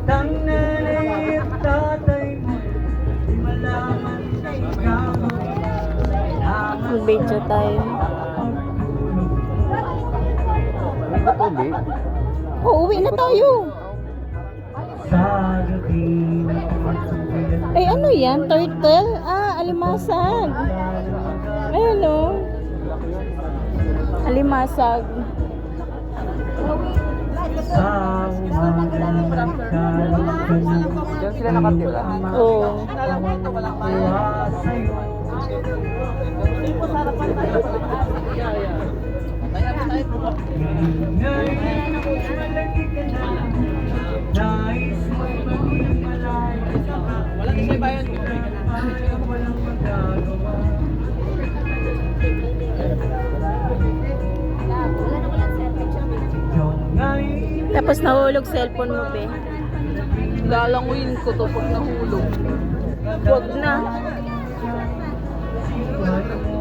Tang nanay at tatay mo, di malaman na ikaw Mag-video tayo. Oh, uwi na tayo. sa gabi ng pagsubilan. Ay, ano yan? Turtle? Ah, alimasag. Ayun o. Alimasag. Sa umaga ng kalagkanan, Diyan sila nakatira. Oo. tuwa sa'yo. Ngayon, malaki ka na, nais mo'y maging malayo. Walang isa ba yun? Walang magagawa. Ikaw nga'y Tapos nahulog cellphone mo, be. Lalanguin ko to pag nahulog. Huwag na. siwan mo.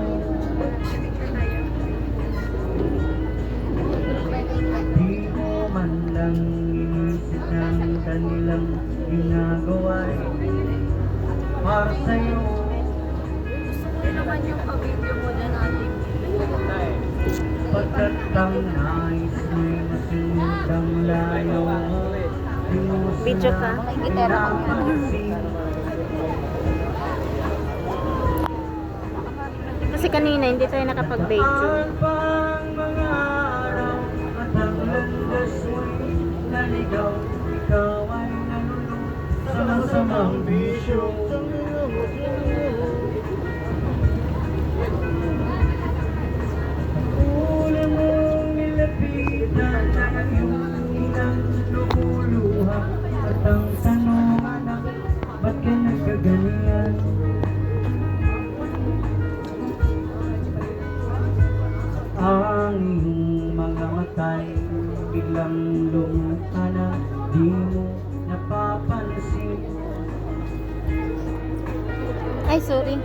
Di mo man lang inisip ng kanilang ginagawa para sa'yo. Pagkat ang nais mo'y masundang layo. Di mo Video ka? pinapansin. Kasi kanina hindi tayo nakapag-video. Saan pa ang mga araw at ang landas mo'y naligaw. Ikaw ay nalulung sa masamang bisyo. Una mong nilapitan ang iyong inang lumuluha. At ang tanong, anak, ba't ka nagkaganyan? Ang iyong mga matay biglang lumutana na, di mo napapansin. Ay, sorry.